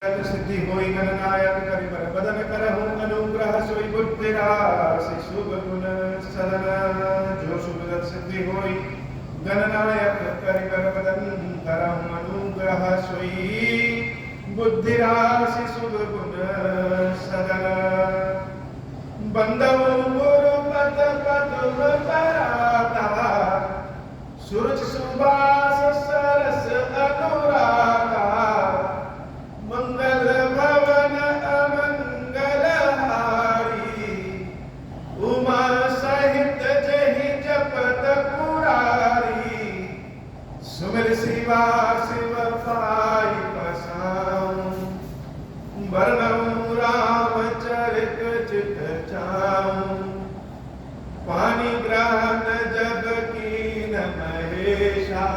सिद्धि होई गणनायक करि बर बदन करहु अनुग्रह सोई बुद्धि राशि शुभ गुण सदन जो शुभ सिद्धि होई गणनायक करि बर बदन करहु अनुग्रह सोई बुद्धि राशि शुभ गुण सदन बंदौ गुरु पद पद पराता सूरज सुबास सरस अनुरागा मंगल भवन अमंगल हारी उमा सहित जहि जपत पुरारी सुमिर शिवा शिव पाई पसाऊं वर्णऊ रामचरित चित चाऊं पानी ग्रहण जग कीन महेशा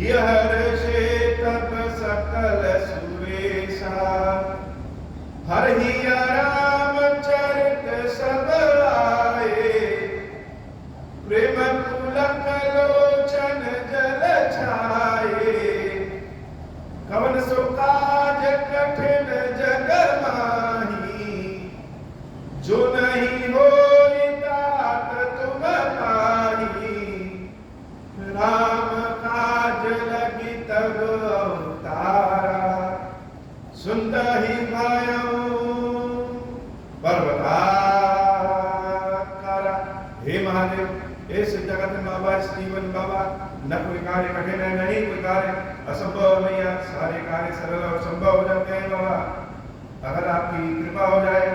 हर्षे तप सकल सुरेशा हरि रामचरित सब आए प्रेम पुलक लोचन जल छाए कवन सो काज कठिन जग माही जो नहीं होई तात तुम पाही राम काज लगी तब अवतारा सुनहि भायऊ पर्वताकारा। हे महादेव इस जगत में बाबा जीवन बाबा न कोई कार्य कठिन है नहीं कोई कार्य असंभव नहीं है सारे कार्य सरल और संभव हो जाते हैं बाबा अगर आपकी कृपा हो जाए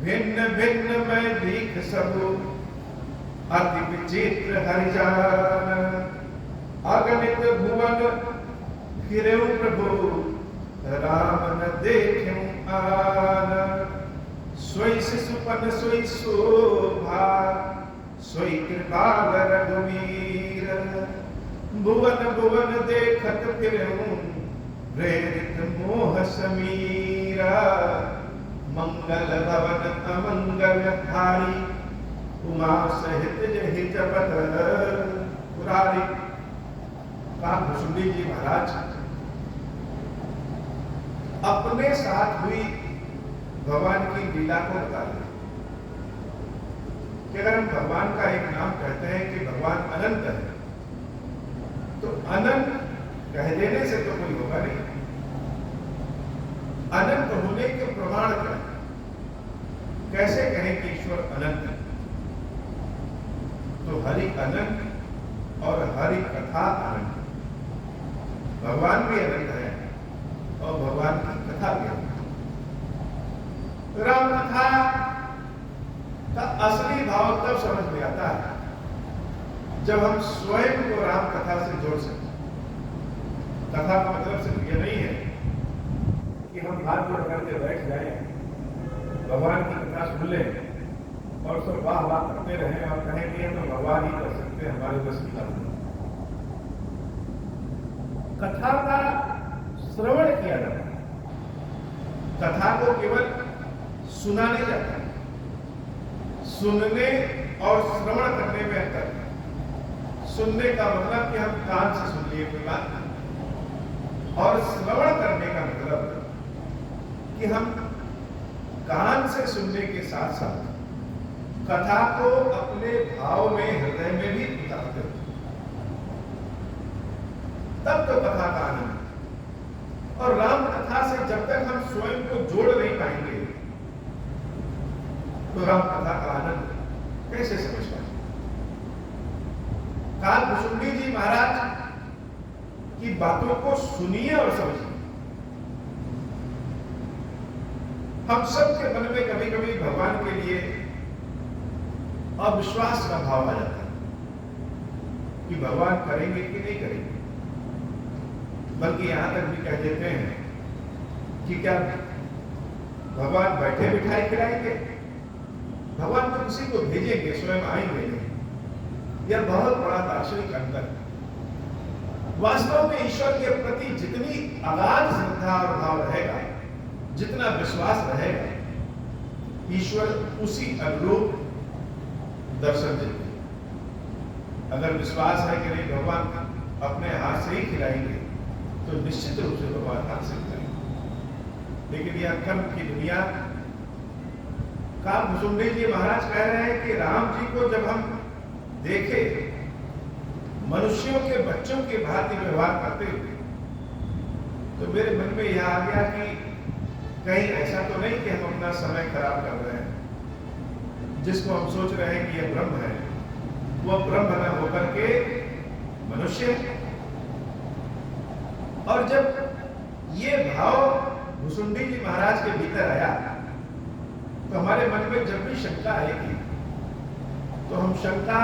भिन्न भिन्न मैं दीख सबू अति विचित्र हरिजान अगणित भुवन फिरेऊ प्रभु राम न देखूं आन सोई शिशुपन सोई शोभा सोई कृपाल रघुवीर भुवन भुवन देखत फिरेऊ प्रेरित मोह समीरा मंगल भवन अमंगल हारी उमा सहित जहि जपत पुरारी। काकभुसुंडी जी महाराज अपने साथ हुई भगवान की लीला को बता रहे कि अगर हम भगवान का एक नाम कहते हैं कि भगवान अनंत है तो अनंत कह देने से तो कोई होगा नहीं अनंत होने के प्रमाण क्या कैसे कहें कि ईश्वर अनंत है तो हरि अनंत और हरि कथा अनंत भगवान भी अनंत है और भगवान की कथा भी अनंत राम कथा का असली भाव तब समझ में आता है जब हम स्वयं को राम कथा से जोड़ सकते कथा का मतलब सिर्फ ये नहीं है कि हम हाथ जोड़ करके बैठ जाए भगवान की कथा सुन लें और सब वाह वाह करते रहे और कहें कि हम तो भगवान ही कर सकते हैं हमारे बस की बात नहीं कथा का श्रवण किया जाता है कथा को केवल सुना नहीं जाता सुनने और श्रवण करने में अंतर है सुनने का मतलब कि हम कान से सुन लिए कोई बात और श्रवण करने का मतलब कि हम कान से सुनने के साथ साथ कथा को अपने भाव में हृदय में भी उतारते हो तब तो कथा का आनंद और राम कथा से जब तक हम स्वयं को जोड़ नहीं पाएंगे तो राम कथा का आनंद कैसे समझ पाएंगे। काकभुसुंडी जी महाराज की बातों को सुनिए और समझिए हम सबके मन में कभी कभी भगवान के लिए अविश्वास का भाव आ जाता है कि भगवान करेंगे कि नहीं करेंगे बल्कि यहां तक भी कह देते हैं कि क्या भगवान बैठे बिठाए खिलाएंगे भगवान तो किसी को भेजेंगे स्वयं आएंगे नहीं यह बहुत बड़ा दार्शनिक अंतर है वास्तव में ईश्वर के प्रति जितनी अगाध श्रद्धा और भाव रहेगा जितना विश्वास रहेगा ईश्वर उसी अनुरूप दर्शन देते अगर विश्वास है कि नहीं भगवान अपने हाथ से ही खिलाएंगे तो निश्चित रूप से भगवान हाथ से खिलाएंगे लेकिन यह कर्म की दुनिया का भुसुंडी जी महाराज कह रहे हैं कि राम जी को जब हम देखे मनुष्यों के बच्चों के भांति व्यवहार करते हुए, तो मेरे मन में यह आ गया कि कहीं ऐसा तो नहीं कि हम अपना समय खराब कर रहे हैं। जिसको हम सोच रहे हैं कि यह ब्रह्म है, वह ब्रह्म न होकर के मनुष्य। और जब ये भाव भुसुंडी जी महाराज के भीतर आया, तो हमारे मन में जब भी शंका आएगी तो हम शंका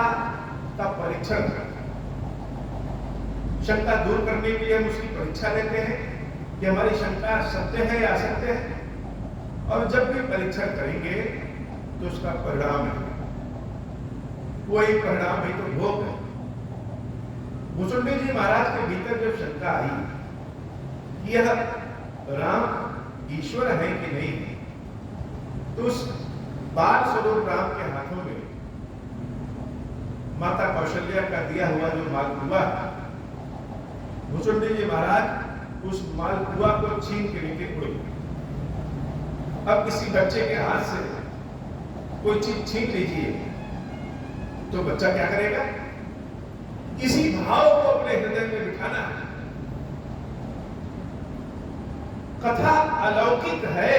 का परीक्षण करते हैं। शंका दूर करने के लिए हम उसकी परीक्षा लेते हैं कि हमारी शंका सत्य है या असत्य है, और जब भी परीक्षण करेंगे तो उसका परिणाम है, वही परिणाम ही तो भोग है। भुसुंडी जी महाराज के भीतर जब शंका आई कि यह राम ईश्वर है कि नहीं है, तो उस बाल स्वरूप राम के हाथों में माता कौशल्या का दिया हुआ जो मालपुआ, भुसुंडी जी महाराज उस मालपुआ को छीन के लेके उड़ गए। अब किसी बच्चे के हाथ से कोई चीज छीन लीजिए तो बच्चा क्या करेगा? इसी भाव को अपने हृदय में बिठाना है। कथा अलौकिक है,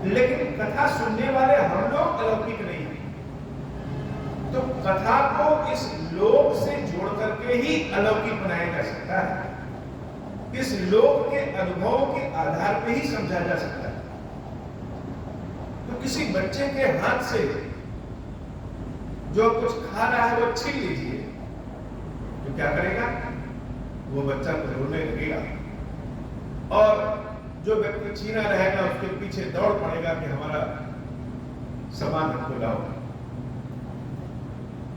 लेकिन कथा सुनने वाले हम लोग अलौकिक नहीं हैं। तो कथा को इस लोक से जोड़ करके ही अलौकिक बनाया जा सकता है। इस लोक के अनुभवों के आधार पर ही समझा जा सकता है। तो किसी बच्चे के हाथ से जो कुछ खा रहा है वो छीन लीजिए तो क्या करेगा? वो बच्चा तो रोने लगेगा, और जो व्यक्ति छीना रहेगा उसके पीछे दौड़ पड़ेगा कि हमारा सामान हमको लाओ।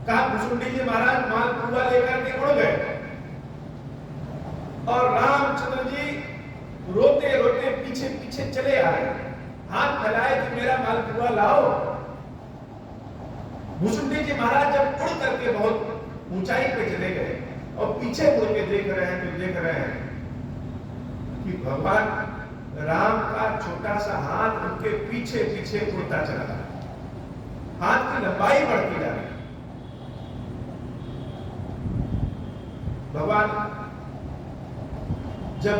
कहा भुसुंडी जी महाराज मालपुआ लेकर के उड़ गए, और रामचंद्र जी रोते रोते पीछे पीछे चले आए, हाथ फैलाए कि मेरा मालपुआ लाओ। भुसुंडी जी महाराज जब उड़ करके बहुत ऊंचाई पे चले गए और पीछे मुड़ के देख रहे हैं तो देख रहे हैं कि भगवान राम का छोटा सा हाथ उनके पीछे पीछे उड़ता चला रहा है, हाथ की लंबाई बढ़ती जा रही। भगवान जब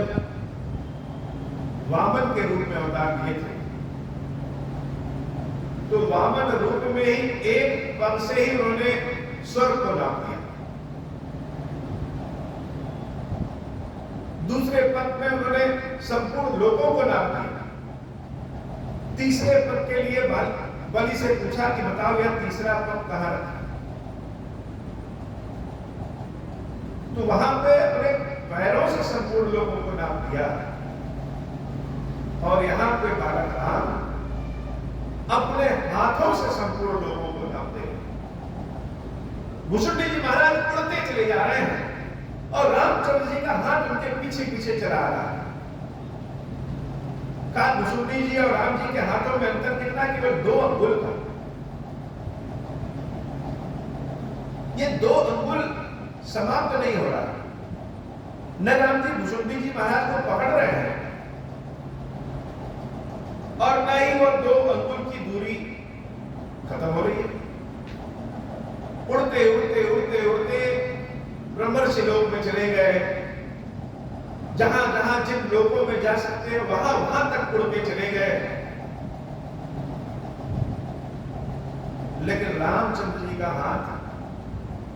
वामन के रूप में अवतार लिए थे, तो वामन रूप में ही एक पग से ही उन्होंने स्वर्ग को नाप दिया, दूसरे पग में उन्होंने संपूर्ण लोगों को नाप दिया, तीसरे पग के लिए बलि से पूछा कि बताओ यह तीसरा पग कहां रखा। तो वहां पे अपने पैरों से संपूर्ण लोगों को नाप दिया, और यहां पे बालक राम अपने हाथों से संपूर्ण लोगों को नाप दे। भुसुंडी जी महाराज उड़ते चले जा रहे हैं और रामचंद्र जी का हाथ उनके पीछे पीछे चला रहा है। कहा भुसुंडी जी और राम जी के हाथों में अंतर कितना? केवल 2 अंगुल का। ये 2 अंगुल समाप्त नहीं हो रहा। न राम जी भुसुंडी जी महाराज को पकड़ रहे हैं और न ही वो 2 अंगुल की दूरी खत्म हो रही है। उड़ते उड़ते उड़ते उड़ते ब्रह्मर्षि लोक में चले गए, जहां जहां जिन लोकों में जा सकते हैं वहां वहां तक उड़ के चले गए, लेकिन रामचंद्र जी का हाथ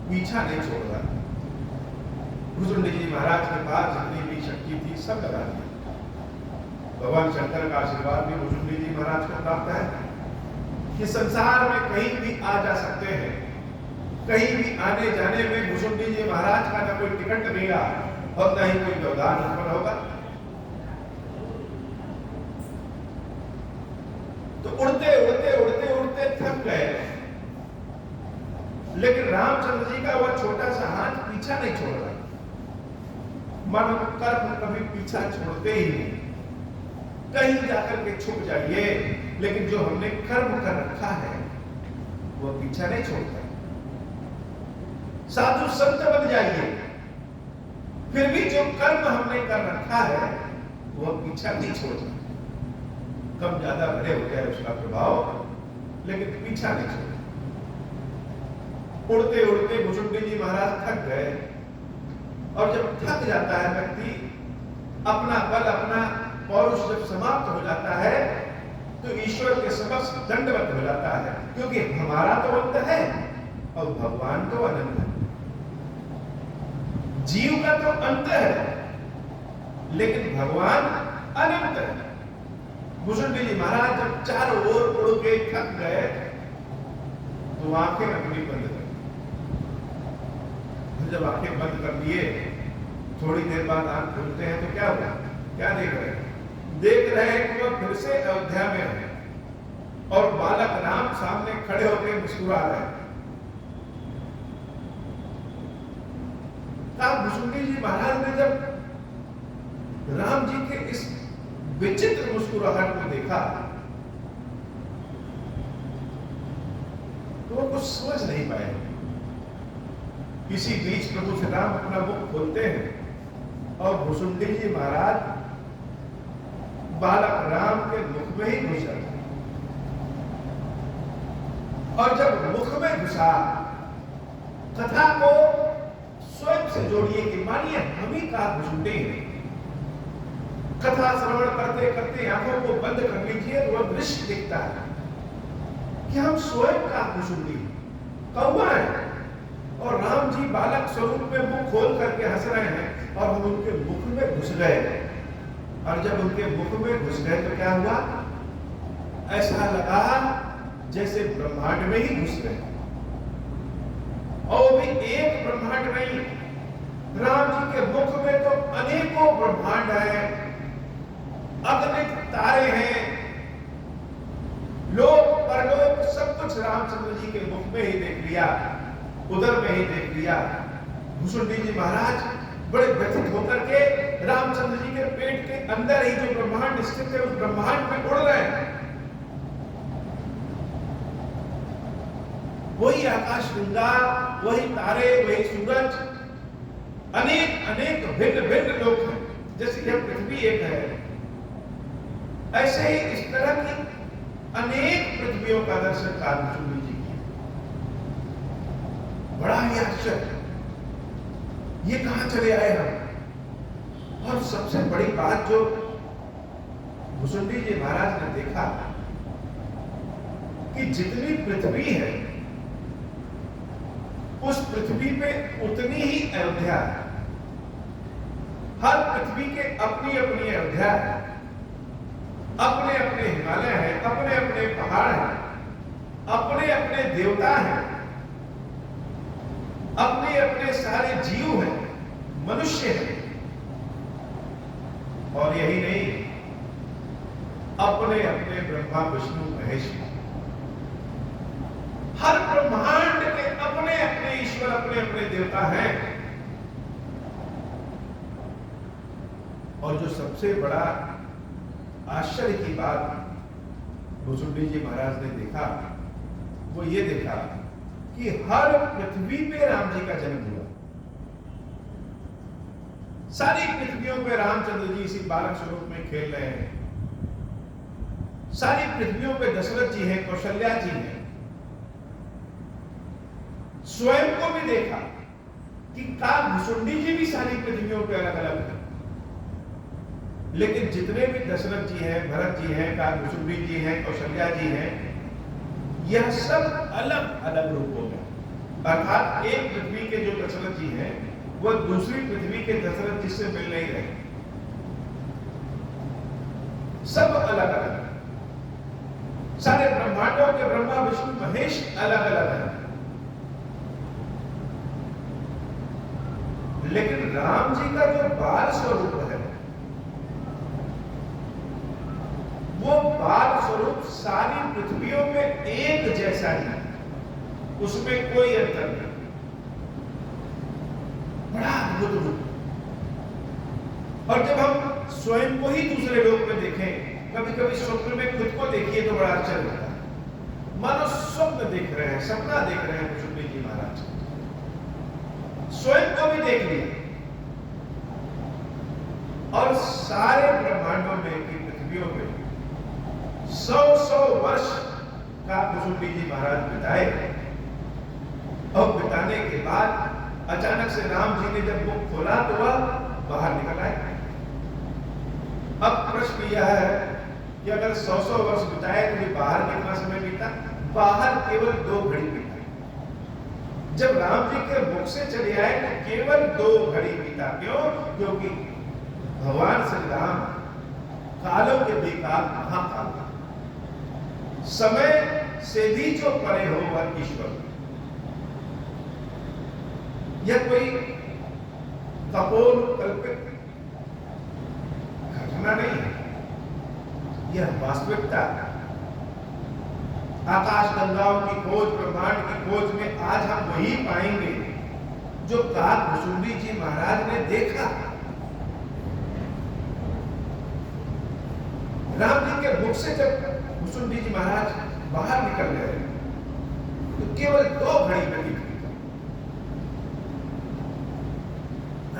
पीछा नहीं छोड़ रहा। भुसुंडी जी महाराज के पास जितनी भी शक्ति थी सब लगा दी। भगवान शंकर का आशीर्वाद भी भुसुंडी जी महाराज को प्राप्त है कि संसार में कहीं भी आ जा सकते हैं, कहीं भी आने जाने में भुसुंडी जी महाराज का न कोई टिकट मिलेगा और न ही कोई व्यवधान उत्पन्न होगा। तो उड़ते उड़ते उड़ते उड़ते थक गए, लेकिन रामचंद्र जी का वह छोटा सा हाथ पीछा नहीं छोड़ रहा। मन कर्म कभी पीछा छोड़ते ही नहीं, कहीं जाकर के छुप जाइए, लेकिन जो हमने कर्म कर रखा है वह पीछा नहीं छोड़ता। साधु संत बन जाइए, फिर भी जो कर्म हमने कर रखा है वो पीछा नहीं छोड़ता। कम ज्यादा भले हो जाए उसका प्रभाव, लेकिन पीछा नहीं छोड़ता। उड़ते उड़ते भुजुंडी जी महाराज थक गए, और जब थक जाता है व्यक्ति, अपना बल, अपना पौरुष जब समाप्त हो जाता है, तो ईश्वर के समक्ष दंडवत हो जाता है, क्योंकि हमारा तो अंत है और भगवान तो अनंत है। जीव का तो अंत है, लेकिन भगवान अनंत है। भुजुंडी जी महाराज जब चारों ओर उड़ के थक गए, तो आंखें अपनी बंद कर, जब आंखें बंद कर लिए, थोड़ी देर बाद आंख खुलते हैं तो क्या हुआ? क्या देख रहे हैं? देख रहे हैं कि वह फिर से अयोध्या में है, और बालक राम सामने खड़े होकर मुस्कुरा रहे हैं। भुजुंडी जी महाराज ने जब राम जी के इस विचित्र मुस्कुराहट को देखा, तो वो कुछ समझ नहीं पाए। इसी बीच प्रभु श्री राम अपना मुख खोलते हैं, और भुजुंडी जी महाराज बालक राम के मुख में ही घुस जाते हैं। और जब मुख में घुसा, कथा को स्वयं से जोड़िए कि मानिए हम ही का भुजुंडी हैं। कथा श्रवण करते करते आंखों को बंद कर लीजिए, तो वह दृश्य दिखता है कि हम स्वयं का भुजुंडी कौवा है, और राम जी बालक स्वरूप में मुख खोल करके हंस रहे हैं, और हम उनके मुख में घुस गए। और जब उनके मुख में घुस गए तो क्या हुआ? ऐसा लगा जैसे ब्रह्मांड में ही घुस गए, और भी एक ब्रह्मांड नहीं, राम जी के मुख में तो अनेकों ब्रह्मांड हैं, अगणित तारे हैं, लोक परलोक सब कुछ रामचंद्र जी के मुख में ही देख लिया, उधर में ही देख लिया। भुजुंडी जी महाराज बड़े व्यथित होकर के रामचंद्र जी के पेट के अंदर ही जो ब्रह्मांड स्थित है, उस ब्रह्मांड में उड़ रहे हैं। वही आकाश गंगा, वही तारे, वही सूरज, अनेक अनेक भिन्न भिन्न लोक हैं। जैसे यह पृथ्वी एक है, ऐसे ही इस तरह की अनेक पृथ्वियों का दर्शन भुजुंडी जी किया। बड़ा ही आश्चर्य, ये कहां चले आए हम? और सबसे बड़ी बात जो भुजुंडी जी महाराज ने देखा कि जितनी पृथ्वी है, उस पृथ्वी पे उतनी ही अयोध्या है। हर पृथ्वी के अपनी अपनी अयोध्या है, अपने अपने हिमालय हैं, अपने अपने पहाड़ हैं, अपने अपने देवता हैं, अपने अपने सारे जीव हैं, मनुष्य हैं, और यही नहीं, अपने अपने ब्रह्मा विष्णु महेश हैं। हर ब्रह्मांड के अपने अपने ईश्वर, अपने अपने देवता हैं। और जो सबसे बड़ा आश्चर्य की बात भुजुंडी जी महाराज ने देखा, वो ये देखा कि हर पृथ्वी पे राम जी का जन्म हुआ। सारी पृथ्वियों पे रामचंद्र जी इसी बालक स्वरूप में खेल रहे हैं। सारी पृथ्वियों पे दशरथ जी हैं, कौशल्या जी हैं। स्वयं को भी देखा कि भुजुंडी जी भी सारी पृथ्वियों पे अलग अलग है, लेकिन जितने भी दशरथ जी हैं, भरत जी हैं, भुजुंडी जी हैं, कौशल्या जी हैं, यह सब अलग अलग रूपों में, अर्थात एक पृथ्वी के जो दशरथ जी हैं, वह दूसरी पृथ्वी के दशरथ जी से मिल नहीं रहे, सब अलग अलग। सारे ब्रह्मांडों के ब्रह्मा विष्णु महेश अलग अलग हैं, लेकिन राम जी का जो बाल स्वरूप है, वो बाल स्वरूप सारी पृथ्वियों में एक जैसा ही, उसमें कोई अंतर नहीं। बड़ा अद्भुत रूप। और जब हम स्वयं को ही दूसरे लोक में देखें, कभी कभी स्वप्न में खुद को देखिए तो बड़ा आश्चर्य होता है, मानो स्वप्न देख रहे हैं, सपना देख रहे हैं। भुजुंडी जी महाराज स्वयं को भी देख लिया, और सारे ब्रह्मांडों में की पृथ्वियों में 100 वर्ष का कुसुम्बी जी महाराज बिताए। और बिताने के बाद अचानक से राम जी ने जब मुख खोला तो वह बाहर निकल आए। अब प्रश्न यह है कि अगर 100 वर्ष बिताए तो ये बाहर कितना समय बीता? बाहर केवल 2 घड़ी बीता। जब राम जी के मुख से चले आए तो केवल 2 घड़ी बीता। क्यों? क्योंकि भगवान श्री राम कालों के बेकाल महाकाल, समय से भी जो परे हो वह ईश्वर। यह कोई कपोल कल्पित घटना नहीं है, यह वास्तविकता है। आकाश गंगाओं की खोज, ब्रह्मांड की खोज में आज हम वही पाएंगे जो काकभुसुंडी जी महाराज ने देखा। राम जी के मुख से जब भुसुंडी जी महाराज बाहर निकल गए तो केवल 2 घड़ी लगी।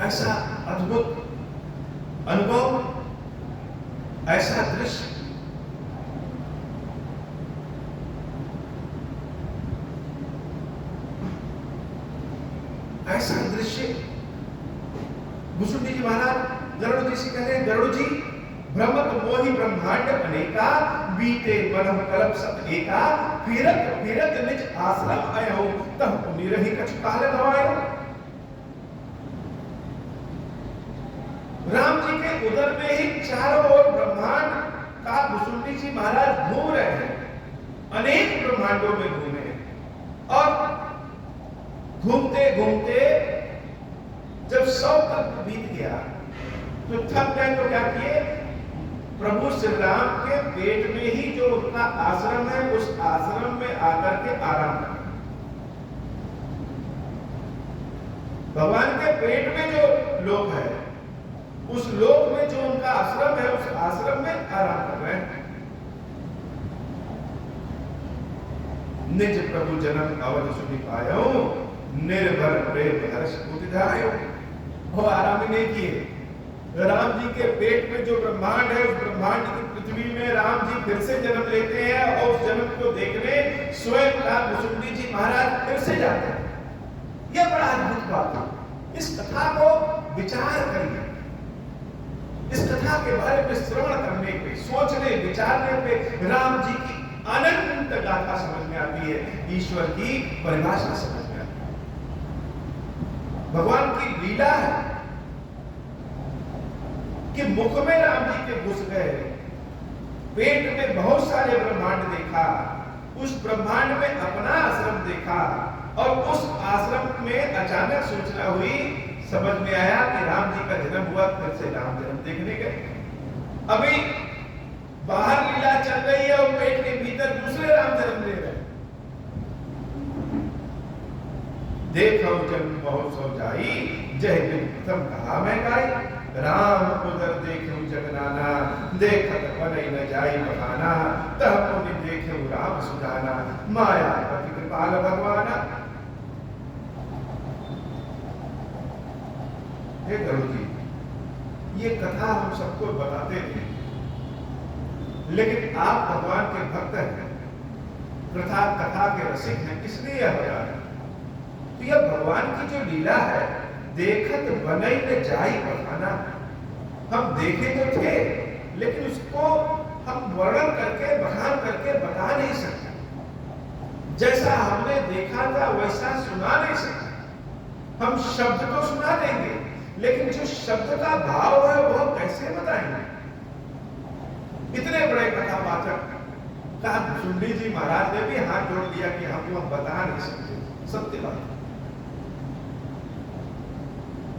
ऐसा अद्भुत अनुभव, ऐसा दृश्य भुसुंडी जी महाराज गरुड़ जी से कह रहे हैं, गरुड़ जी ब्रह्मत मोहि ब्रह्मांड अनेका, बीते मनम कल्प सत एका, फिरत फिरत निज आश्रम आयो, तब पुनि रही कछु काल गवायो। राम जी के उदर में ही चारों ओर ब्रह्मांड का भुसुंडी जी महाराज घूम रहे हैं, अनेक ब्रह्मांडों में घूमे और घूमते घूमते जब 100 कल्प बीत गया तो थक गए। तो क्या किए? प्रभु श्री राम के पेट में ही जो उनका आश्रम है उस आश्रम में आकर के आराम कर। भगवान के पेट में जो लोक है उस लोक में जो उनका आश्रम है उस आश्रम में आराम कर रहे हैं। निज प्रभु जन्म अवध सुनि पायो, निर्भर प्रेम हर्ष उदिधायो। वो आराम ही नहीं किए। राम जी के पेट में जो ब्रह्मांड है उस ब्रह्मांड की पृथ्वी में राम जी फिर से जन्म लेते हैं और उस जन्म को देखने स्वयं काकभुसुंडी जी महाराज फिर से जाते हैं। यह बड़ा अद्भुत बात है। इस कथा को विचार करिए, इस कथा के बारे में श्रवण करने पे, सोचने विचारने पे राम जी की अनंत गाथा समझ में आती है, ईश्वर की परिभाषा समझ में आती है, भगवान की लीला है कि मुख में राम जी के घुस गए, पेट में बहुत सारे ब्रह्मांड देखा, उस ब्रह्मांड में अपना आश्रम देखा और उस आश्रम में अचानक सूचना हुई, समझ में आया कि राम जी का जन्म हुआ, फिर से राम जन्म देखने गए। अभी बाहर लीला चल रही है और पेट के भीतर दूसरे राम जन्म ले रहे। देखो जन्म महोत्सव जाई, जय दिन प्रथम कहा मैं गाई, राम उदर देखो जगनाना, देखत बनई न जाई बहाना, तह पुनि देखो राम सुजाना, माया पति कृपाल भगवाना। हे गरुड़ जी, ये कथा हम सबको बताते हैं, लेकिन आप भगवान के भक्त हैं, कथा कथा के रसिक हैं, इसलिए यह बता रहे हैं। तो यह भगवान की जो लीला है, देखत बनई न जाई बहाना, हम देखे तो थे लेकिन उसको हम वर्णन करके बखान करके बता नहीं सकते। जैसा हमने देखा था वैसा सुना नहीं सकते। हम शब्द तो सुना देंगे लेकिन जो शब्द का भाव है वह कैसे बताएंगे? इतने बड़े कथावाचक काकभुसुंडी जी महाराज ने भी हाथ जोड़ दिया कि हम वो बता नहीं सकते। सत्य बात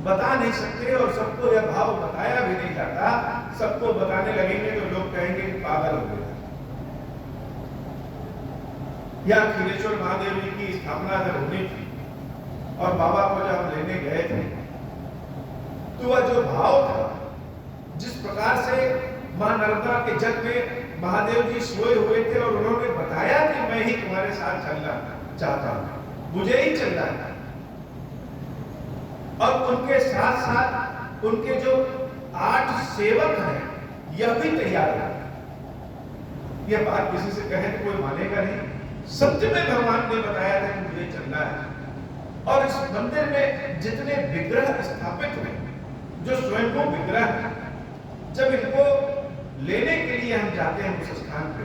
बता नहीं सकते और सबको यह भाव बताया भी नहीं जाता। सबको बताने लगेंगे तो लोग कहेंगे कि पागल हो गया। या खीरेश्वर महादेव जी की स्थापना जब होनी थी और बाबा को जब हम लेने गए थे तो वह जो भाव था, जिस प्रकार से मां नर्मदा के जग में महादेव जी सोए हुए थे और उन्होंने बताया कि मैं ही तुम्हारे साथ चलना चाहता हूं, मुझे ही चलना है, और उनके साथ साथ उनके जो 8 सेवक हैं, यह भी तैयार है। यह बात किसी से कहे तो कोई मानेगा नहीं। सत्य में भगवान ने बताया था कि मुझे चलना है। और इस मंदिर में जितने विग्रह स्थापित हुए, जो स्वयं विग्रह है, जब इनको लेने के लिए हम जाते हैं उस स्थान पे,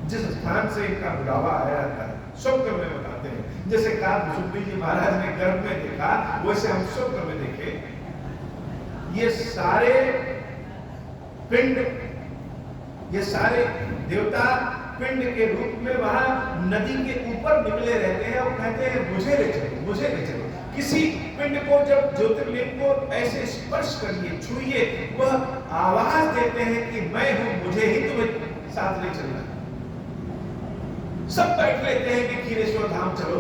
जिस स्थान से इनका बुलावा आया था, स्वप्न में बताते हैं। जैसे कहा भुसुंडी जी महाराज ने गर्भ में देखा, वैसे हम स्वप्न में देखे। ये सारे पिंड, ये सारे देवता पिंड के रूप में वहां नदी के ऊपर निकले रहते हैं और कहते हैं मुझे ले चलो, मुझे ले चलो। किसी पिंड को जब ज्योतिर्लिंग को ऐसे स्पर्श करिए, छुइए, वह आवाज देते हैं कि मैं हूं, मुझे ही तुम्हें साथ ले चलना। सब बैठ लेते हैं कि खीरेश्वर धाम चलो,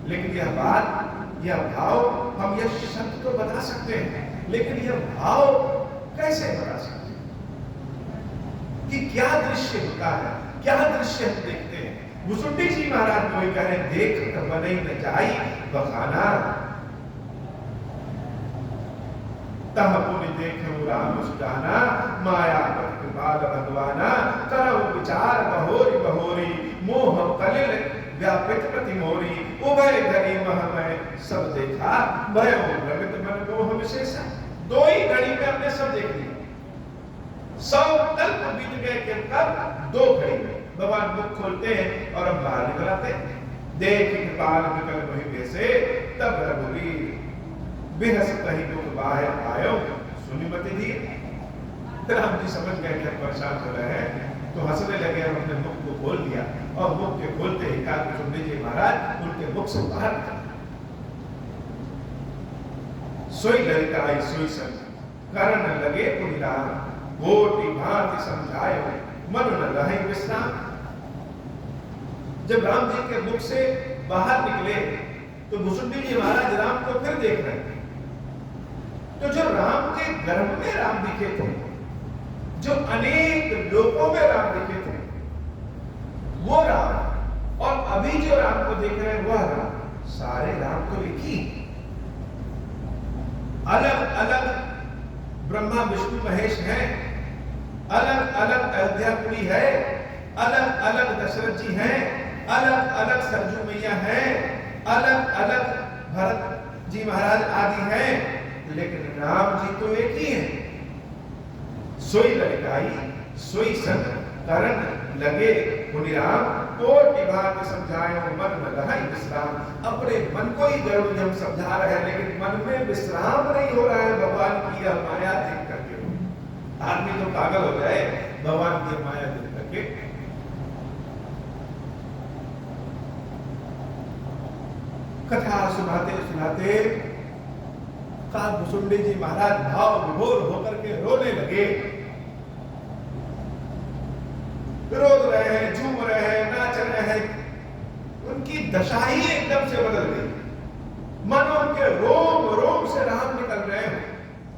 लेकिन यह बात, यह भाव, हम यह शब्द तो बता सकते हैं, लेकिन यह भाव कैसे बता सकते हैं कि क्या दृश्य होता है, क्या दृश्य हम देखते हैं। भुसुंडी जी महाराज को कह रहे, देख बने न जाई बखाना, तह पुनि देखो राम सुजाना, माया कृपाल भगवाना, करौ विचार बहोरी बहोरी, मोह कलिल व्यापित प्रति मोरी, उभय घड़ी महमय सब देखा, भयो भ्रमित मन मोह विशेषा। 2 ही घड़ी में हमने सब देख लिया। 100 कल्प बीत गए के तब 2 घड़ी में भगवान मुख खोलते हैं और हम बाहर निकल आते हैं। देख कृपाल विकल वही वैसे, तब रघुवीर बेहस कहीं दुख बाहर आयो, सुनी मति दी। राम जी समझ गए कि हम परेशान हो रहे हैं, तो हंसने लगे और अपने मुख को खोल दिया। और मुख के खोलते ही भुसुंडी जी महाराज उनके मुख से बाहर निकल, सोई ललिता आई सोई संग, करण लगे पुनि राम, कोटि भांति समझायो, मन न रहे विश्राम। जब राम जी के मुख से बाहर निकले तो भुसुंडी जी महाराज राम को फिर देख रहे थे। तो जो राम के गर्भ में राम दिखे थे, जो अनेक लोकों में राम दिखे थे, वो राम, और अभी जो राम को देख रहे हैं वह राम, सारे राम तो एक ही। अलग अलग ब्रह्मा विष्णु महेश हैं, अलग अलग अयोध्यापुरी है, अलग अलग दशरथ जी हैं, अलग अलग सरजू मैया हैं, अलग अलग भरत जी महाराज आदि हैं, लेकिन राम जी तो एक ही हैं। सोई ललिताई सोई संग, करण लगे पुनि राम, कोटि भांति समझायो, मन न रहे विश्राम। अपने मन को ही गरुड़ जी हम समझा रहे हैं, लेकिन मन में विश्राम नहीं हो रहा है भगवान की यह माया देख करके। आदमी तो पागल हो जाए भगवान की माया देख करके। कथा सुनाते सुनाते भुसुंडी जी महाराज भाव विभोर होकर के रोने लगे। रोद रहे हैं, झूम रहे हैं, नाच रहे हैं। उनकी दशा ही एकदम से बदल गई। मानो उनके रोम रोम से राम निकल रहे हैं।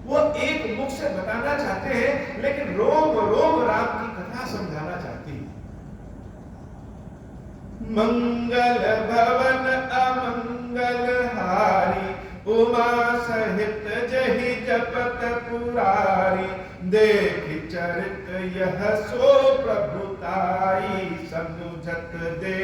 वो एक मुख से बताना चाहते हैं, लेकिन रोम रोम राम की कथा समझाना चाहती है। मंगल भवन अमंगल हारी, उमा सहित जहि जपत पुरारी, देख चरित यह सो प्रभुताई, समुझत दे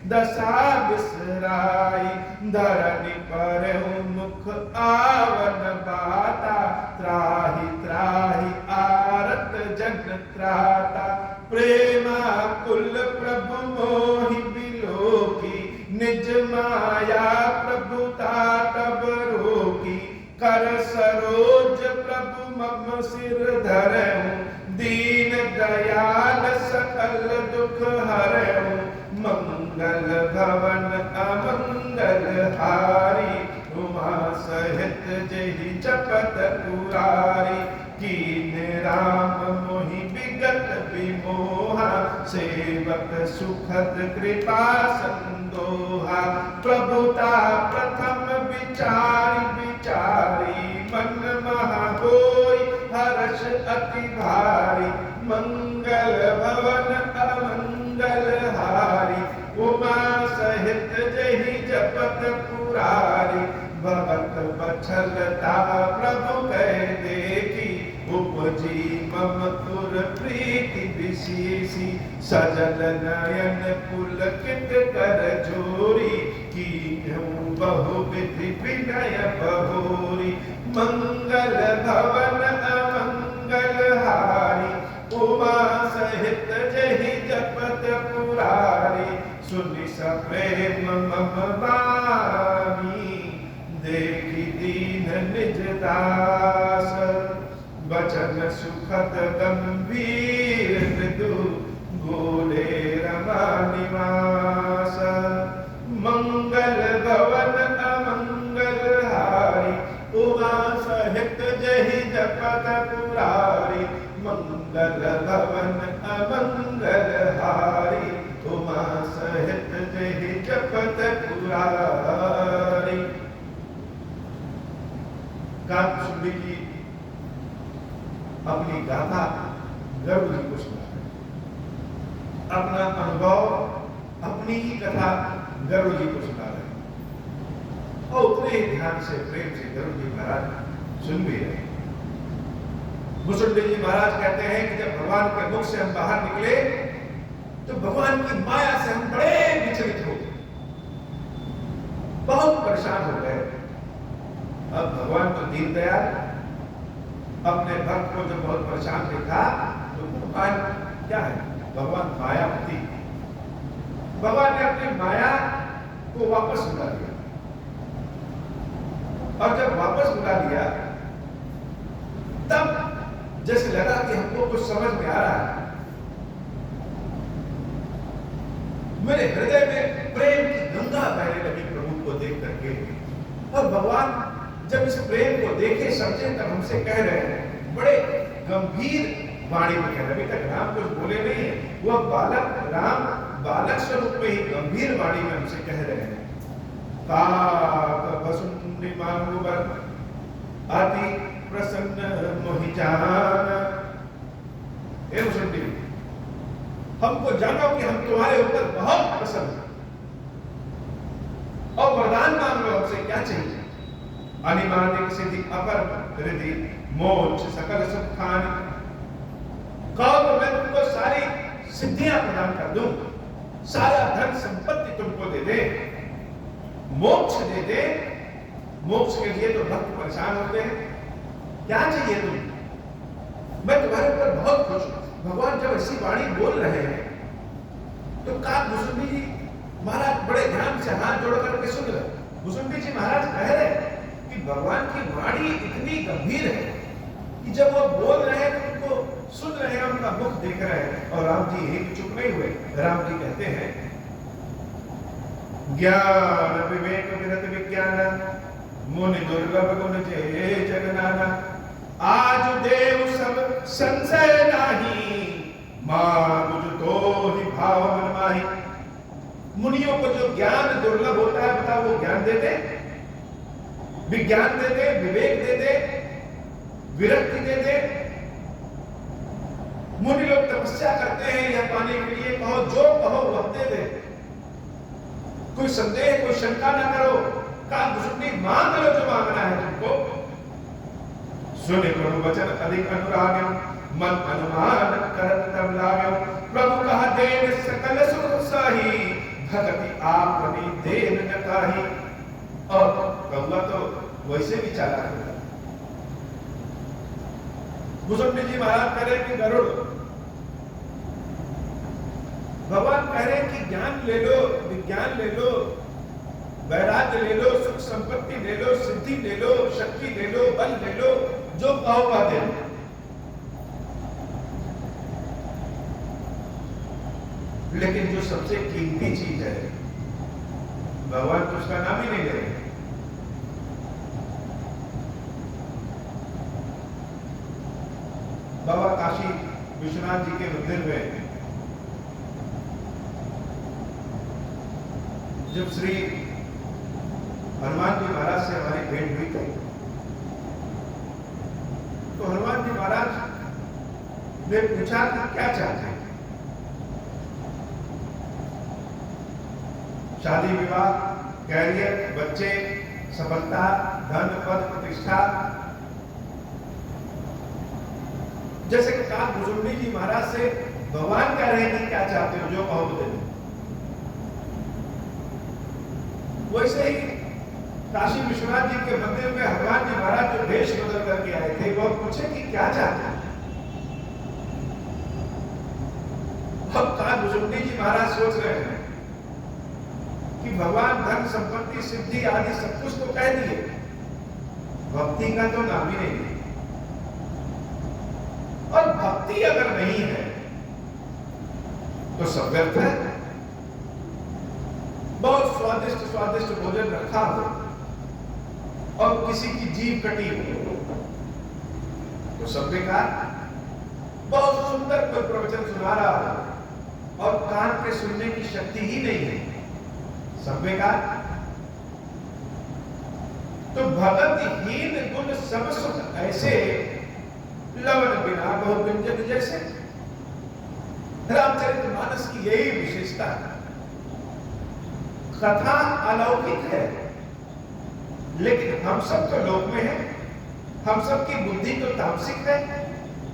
दशा बिसराई, धरनी पर मुख आवन बाता, त्राहि त्राहि आरत जन त्राता, प्रेमा कुल प्रभु मोहि बिलोकी, निज माया प्रभुता तब रोकी, कर सरोज प्रभु मम सिर धरऊं, दीन दयाल सकल दुख हरऊं, मंगल भवन अमंगल हारी, उमा सहित जहि जपत पुरारी, कीन राम मोहि विगत विमोहा, सेवक सुखद कृपा संदोहा, प्रभुता प्रथम विचारी विचारी, मन महा होई हर्ष अति भारी, मंगल भवन अमंगल हारी, उमा सहित जहि जपत पुरारी, भगत बछलता प्रभु कह देखी, उपजी मम तुर प्रीति विशेषी सजल नयन पुलकित कर जोरी कीन्हूं बहुविधि विनय बहोरी मंगल भवन अमंगल हारी उमा सहित जहि जपत पुरारी सुनि सप्रेम मम वाणी देखि दीन निज दास वचन सुखद गंभीर मृदु बोले रमा निवास मंगल भवन अमंगल हारी उमा सहित जहि जपत पुरारी मंगल भवन अमंगल हारी उमा सहित जहि जपत पुरारी। काकभुसुंडी जी अपनी गाथा गरुड़ जी को सुना रहे, अपना अनुभव अपनी ही कथा गरुड़ जी को सुना रहे और उतने ही ध्यान से प्रेम से गरुड़ जी महाराज सुन भी रहे। भुसुंडी जी महाराज कहते हैं कि जब भगवान के मुख से हम बाहर निकले तो भगवान की माया से हम बड़े विचलित हो गए, बहुत परेशान हो गए। अब भगवान तो दीन दयाल, अपने भक्त को जब बहुत परेशान देखा तो भगवान क्या है, भगवान मायापति, भगवान ने अपनी माया को वापस बुला लिया और जब वापस बुला लिया तब जैसे लगा कि हमको कुछ समझ में आ रहा है। मेरे हृदय में प्रेम की गंगा बहने लगी प्रभु को देख करके और भगवान जब इस प्रेम को देखे समझे तब हमसे कह रहे हैं, बड़े गंभीर वाणी में कह रहे, अभी तक राम कुछ बोले नहीं है, वह बालक राम बालक स्वरूप में ही गंभीर वाणी में हमसे कह रहे हैं। काकभुसुंडी मानुवर अति प्रसन्न मोहि जान, हे भुसुंडी हमको जानो कि हम तुम्हारे ऊपर बहुत प्रसन्न हैं और वरदान मांग लो, हमसे क्या चाहिए। अनिमानिक सिद्धि अपर रिद्धि मोक्ष सकल सुख खानि, कहो तो मैं तुमको सारी सिद्धियां प्रदान कर दूं, सारा धन संपत्ति तुमको दे दे, मोक्ष दे दे। मोक्ष के लिए तो भक्त परेशान होते हैं, क्या चाहिए तुम, मैं तुम्हारे ऊपर बहुत खुश हूं। भगवान जब ऐसी वाणी बोल रहे हैं तो काकभुसुंडी जी महाराज बड़े ध्यान से हाथ जोड़ करके सुन रहे। भुसुंडी जी महाराज कह रहे हैं कि भगवान की वाणी इतनी गंभीर है कि जब वो बोल रहे हैं तो उनको सुन रहे हैं, उनका मुख देख रहे हैं और राम जी यही चुप नहीं हुए। राम जी कहते हैं, ज्ञान विवेक विरत विज्ञान मुनि दुर्लभ गुण जे जगनाना, आज देव सब संशय नाही मानुज तो ही भाव मन माही। मुनियों को जो ज्ञान दुर्लभ होता है बताओ, वो ज्ञान दे दे, विज्ञान दे दे, विवेक दे दे, विरक्ति दे दे। मुनि लोग तपस्या करते हैं यह पाने के लिए, कहो जो कहो वह दे दे, कोई संदेह कोई शंका ना करो, काकभुसुंडी मांग लो जो मांगना है तुमको। सुने प्रभु वचन अधिक अनुराग, मन अनुमान करत तब लागो, प्रभु कहा देन सकल सुख साही, भक्ति आपनी देन न ताही। और कौवा तो वैसे भी चालाक होता। भुसुंडी जी महाराज कह रहे कि गरुड़, भगवान कह रहे कि ज्ञान ले लो, विज्ञान ले लो, वैराग्य ले लो, सुख संपत्ति ले लो, सिद्धि ले लो, शक्ति ले लो, बल ले लो, जो कहो वह दे लो। लेकिन जो सबसे कीमती चीज है भगवान तो उसका नाम ही नहीं ले रहे। बाबा काशी विश्वनाथ जी के मंदिर में जब श्री हनुमान जी महाराज से हमारी भेंट हुई थी तो हनुमान जी महाराज ने पूछा कि क्या चाहते हैं। शादी विवाह, कैरियर, बच्चे, सफलता, धन पद प्रतिष्ठा, जैसे कि काल भुजुंडी जी महाराज से भगवान कह रहे हैं कि क्या चाहते हो, जो कहो दे दो। वैसे ही काशी विश्वनाथ जी के मंदिर में हनुमान जी महाराज जो वेश बदल करके आए थे, वो पूछे कि क्या चाहते हैं। अब काल भुजुंडी जी महाराज सोच रहे हैं कि भगवान धन संपत्ति सिद्धि आदि सब कुछ तो कह दिए, भक्ति का तो नाम ही नहीं है। और भक्ति अगर नहीं है तो सब व्यर्थ है। बहुत स्वादिष्ट स्वादिष्ट भोजन रखा हो और किसी की जीभ कटी हो तो सब बेकार। बहुत सुंदर कोई प्रवचन सुना रहा हो और कान के सुनने की शक्ति ही नहीं है, सब बेकार। तो भगतहीन गुण सब सुख ऐसे, लवण बिना बहु व्यंजन जैसे। रामचरितमानस की यही विशेषता है। कथा अलौकिक है, लेकिन हम सब तो लोक में हैं, हम सब की बुद्धि तो तामसिक है।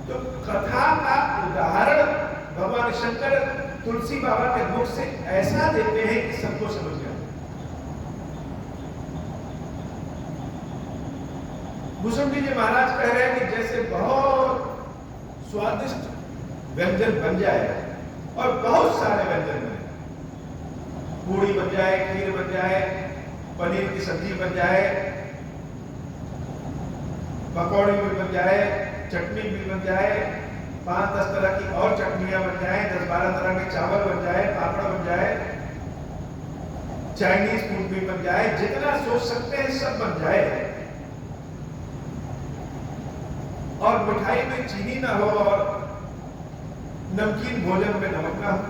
तो कथा का उदाहरण भगवान शंकर तुलसी बाबा के मुख से ऐसा देते हैं कि सबको समझ में आता है। भुजुंडी जी महाराज कह रहे हैं कि जैसे बहुत स्वादिष्ट व्यंजन बन जाए और बहुत सारे व्यंजन बने, पूड़ी बन जाए, खीर बन जाए, पनीर की सब्जी बन जाए, पकौड़ी भी बन जाए, चटनी भी बन जाए, 5-10 तरह की और चटनियां बन जाए, 10-12 तरह के चावल बन जाए, पापड़ बन जाए, चाइनीज फूड भी बन जाए, जितना सोच सकते हैं सब बन जाए, और मिठाई में चीनी ना हो और नमकीन भोजन में नमक ना हो,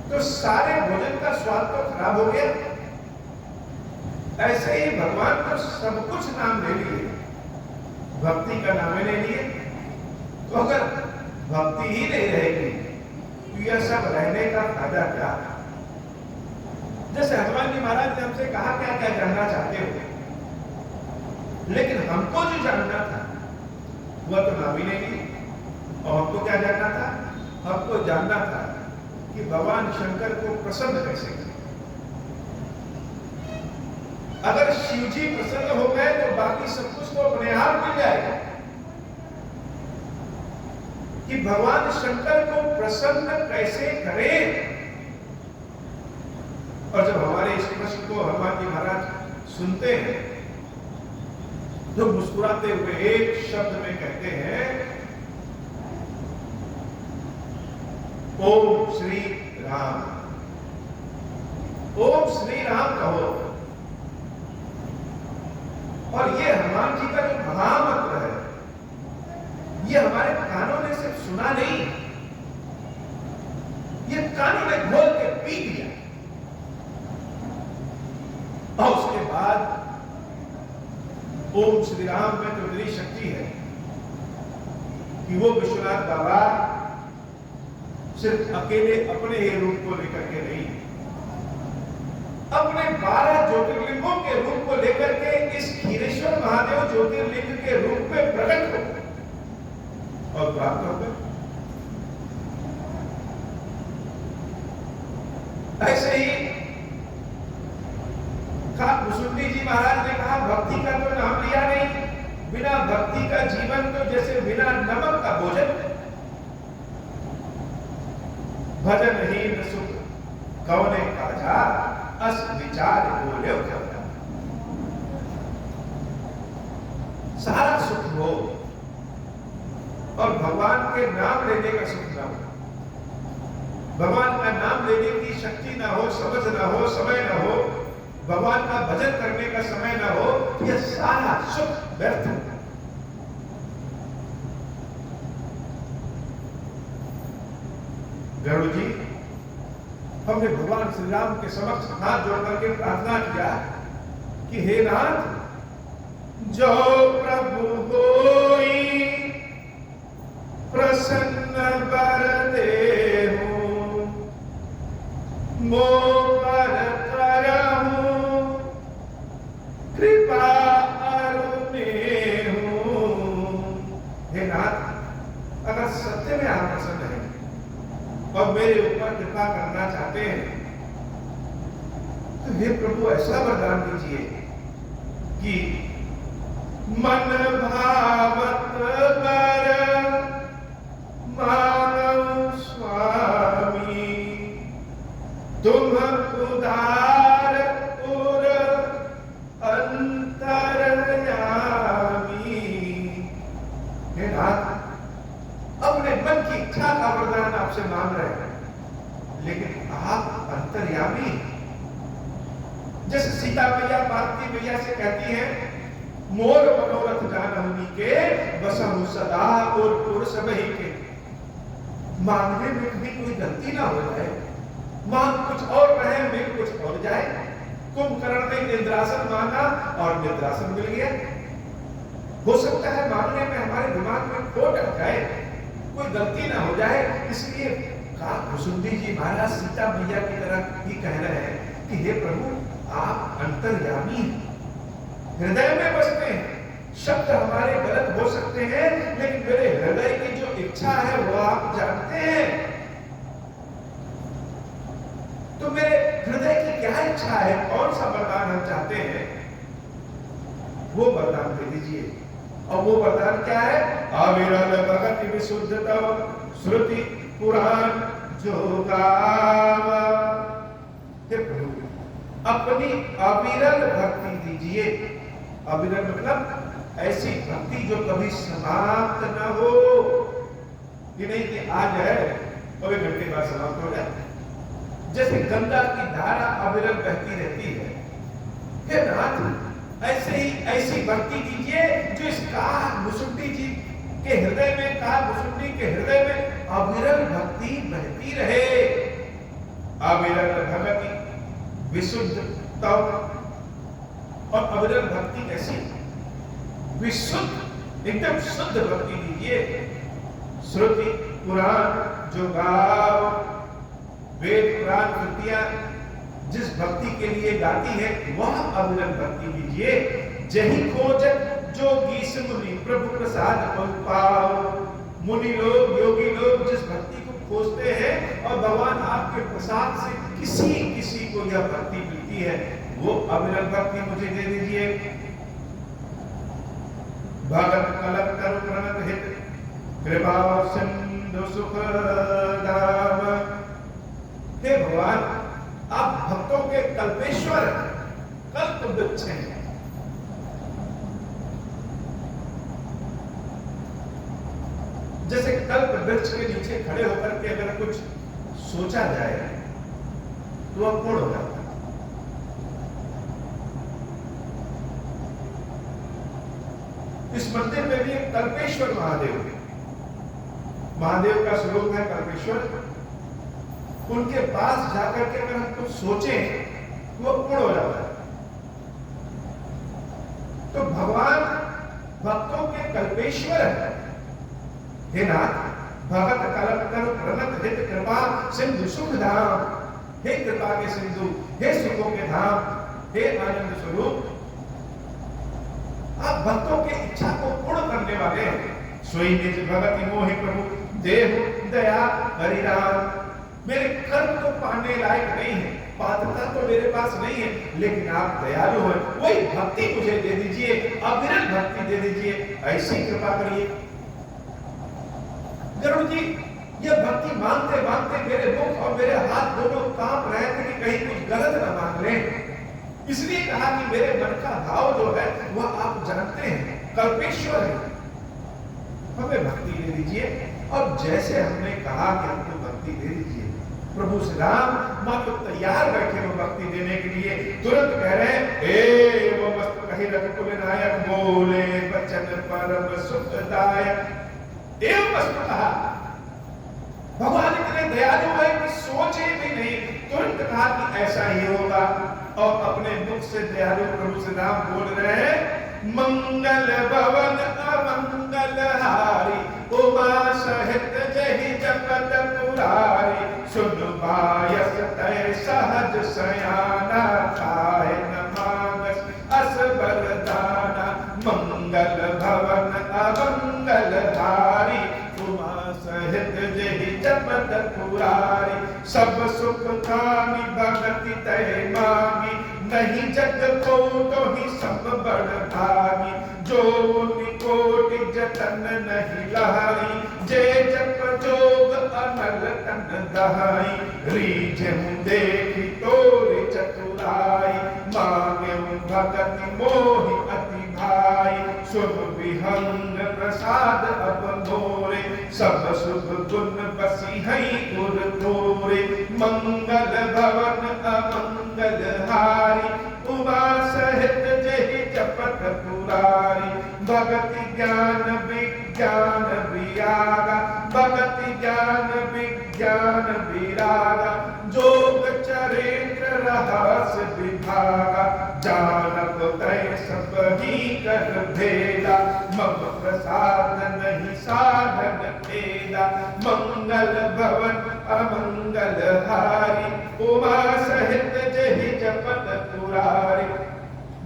तो सारे भोजन का स्वाद तो खराब हो गया। ऐसे ही भगवान को सब कुछ नाम ले लिए, भक्ति का नाम ही नहीं लिए। तो अगर भक्ति ही नहीं रहेगी तो यह सब रहने का फायदा क्या। जैसे हनुमान जी महाराज ने हमसे कहा क्या क्या जानना चाहते हो, लेकिन हमको जो जानना था वह तो नाम ही नहीं लिए। और हमको क्या जानना था, हमको जानना था कि भगवान शंकर को प्रसन्न कैसे करें। अगर शिव जी प्रसन्न हो गए तो बाकी सब कुछ तो अपने आप मिल जाएगा। कि भगवान शंकर को प्रसन्न कैसे करें। और जब हमारे इस प्रश्न को हनुमान जी महाराज सुनते हैं तो मुस्कुराते हुए एक शब्द में कहते हैं, ओम श्री राम। ओम श्री राम कहो। और ये हनुमान जी का जो महामंत्र है, ये हमारे कानों ने सिर्फ सुना नहीं, ये कानों ने घोल के पी लिया। और उसके बाद ओम श्री राम में तो इतनी शक्ति है कि वो विश्वनाथ बाबा सिर्फ अकेले अपने ही रूप को लेकर के नहीं, अपने 12 ज्योतिर्लिंगों के रूप को लेकर के इस क्षीरेश्वर महादेव ज्योतिर्लिंग के रूप में प्रकट हो और प्राप्त हो गए। ऐसे ही भुजुंडी जी महाराज ने कहा, भक्ति का तो नाम लिया नहीं, बिना भक्ति का जीवन तो जैसे बिना नमक का भोजन। भजन ही न सुख कौने काजा, अस विचार बोले उठा। सारा सुख हो और भगवान के नाम लेने का सुख ना हो, भगवान का नाम लेने की शक्ति ना हो, समझ ना हो, समय ना हो, भगवान का भजन करने का समय ना हो, यह सारा सुख व्यर्थ है। गरुड़ जी, हमने भगवान श्री राम के समक्ष हाथ जोड़ करके प्रार्थना किया कि हे नाथ, जो प्रभु होई प्रसन्न बर देहु, मो पर करहु कृपा अरुणेहु। हे अगर सत्य में आप प्रसन्न हैं और मेरे ऊपर कृपा करना चाहते हैं तो हे प्रभु ऐसा वरदान दीजिए कि मन भावत बर मानव स्वामी तुम उदार उर अंतरयामी। हे नाथ, अपने मन की इच्छा का वरदान आपसे मांग रहे हैं, लेकिन आप अंतर्यामी। जैसे सीता मैया पार्वती मैया से कहती है, मोर मनोरथ जानहु के बसहु सदा और पुरुष बही के। मांगने में कभी कोई गलती ना हो जाए, मांग कुछ और रहे, मिल कुछ और जाए। कुंभकर्ण ने इंद्रासन मांगा और निद्रासन मिल गया। हो सकता है मांगने में हमारे दिमाग में खोट आ जाए, कोई गलती ना हो जाए, इसलिए कहा कुसुंडी जी महाराज सीता मैया की तरह ही कह रहे हैं कि हे प्रभु आप अंतर्यामी, हृदय में बसते हैं। शब्द हमारे गलत हो सकते हैं, लेकिन मेरे हृदय की जो इच्छा है वो आप जानते हैं। तो मेरे हृदय की क्या इच्छा है, कौन सा वरदान हम चाहते हैं, वो वरदान दे दीजिए। और वो वरदान क्या है? अविरल भगति विशुद्धता श्रुति पुराण जो गावा। हे प्रभु अपनी अविरल भक्ति दीजिए। अविरल मतलब ऐसी भक्ति जो कभी समाप्त न हो, कि नहीं कि आज है और एक घंटे बाद समाप्त हो जाए। जैसे गंगा की धारा अविरल बहती रहती है, हे नाथ ऐसे ही ऐसी भक्ति दीजिए जो इस मुसुंडी जी के हृदय में, मुसुंडी के हृदय में अविरल भक्ति बहती रहे। अविरल भक्ति विशुद्ध तव, और अविरल भक्ति कैसी? विशुद्ध, एकदम शुद्ध भक्ति दीजिए। श्रुति पुराण जो गाव, वेद पुराण कृतियां जिस भक्ति के लिए गाती है वह अविरल भक्ति दीजिए। जही खोजत जोगी मुनि प्रभु प्रसाद पाओ। मुनि लोग, योगी लोग जिस भक्ति को खोजते हैं और भगवान आपके प्रसाद से किसी किसी को यह भक्ति मिलती है, वो अविरल भक्ति मुझे दे दीजिए। भगत कलक कर प्रणत हित कृपा सिंधु सुख दाम। हे भगवान आप भक्तों के कल्पेश्वर, कल्प वृक्ष हैं। जैसे कल्प वृक्ष के नीचे खड़े होकर के अगर कुछ सोचा जाए तो वह पूर्ण हो जाता है। इस मंदिर में भी एक कल्पेश्वर महादेव है। महादेव का स्वरूप है कल्पेश्वर। उनके पास जाकर के अगर हम कुछ सोचें तो वो पूर्ण हो जाता है। तो भगवान भक्तों के कल्पेश्वर है। हे नाथ भगत कलप कर प्रणत हित कृपा सिंधु सुख धाम। हे कृपा के सिंधु, हे सुखों के धाम, हे आनंद स्वरूप, आप भक्तों के इच्छा को पूर्ण करने वाले हैं। सोई निज भगति मोहि प्रभु देव दया हरिराम। मेरे कर्म तो पाने लायक नहीं है, पात्रता तो मेरे पास नहीं है, लेकिन आप दयालु हैं। वही भक्ति मुझे दे दीजिए, अविरल भक्ति दे दीजिए, ऐसी कृपा करिए। गरुड़ जी यह भक्ति मांगते मांगते मेरे मुख और मेरे हाथ दोनों कांप रहे थे कि कहीं कुछ गलत न मांग लें। इसलिए कहा कि मेरे मन का भाव जो है वह आप जानते हैं, कल्पेश्वर है, हमें भक्ति दे दीजिए। और जैसे हमने कहा कि हमको भक्ति दे दीजिए, प्रभु श्री राम मानो तैयार बैठे हो भक्ति देने के लिए। तुरंत कह रहे हैं, ए वो मस्त कही रघुकुल नायक बोले बचन परम सुखदायक। एवं मस्त कहा, भगवान इतने दयालु है कि सोचे भी नहीं, तुरंत कहा कि ऐसा ही होगा। और अपने मुख से दयालु प्रभु श्री राम बोल रहे हैं, मंगल भवन अमंगल हारी उमा सहित जहि जपत पुरारी। सुन बायस तय सहज सयाना खाए न मानस अस बरदाना। मंगल भवन अमंगल हारी उमा पद पुरारी। सब सुख कामी भगति तय मांगी, नहीं जग को तो ही सब बड़ भागी। जो निकोटि जतन नहीं लहाई, जे जप जोग अनल तन दहाई। रीझ देखी तोरे चतुराई, मांगे भगति मोहि अति भाई। शुभ विहंग प्रसाद अब मोरे, सब शुभ गुण बसी है गुर तोरे। मंगल भवन अमंगल हारी, उमा सहित जहि जपत पुरारी। भगति ज्ञान विज्ञान विरागा, भगति ज्ञान विज्ञान विरागा। जोग चरित्र रहस्य विभागा, जानब तय सब ही कर भेदा। मम प्रसाद नहीं साधन भेदा, मंगल भवन अमंगल हारी। उमा सहित जहि जपत पुरारी,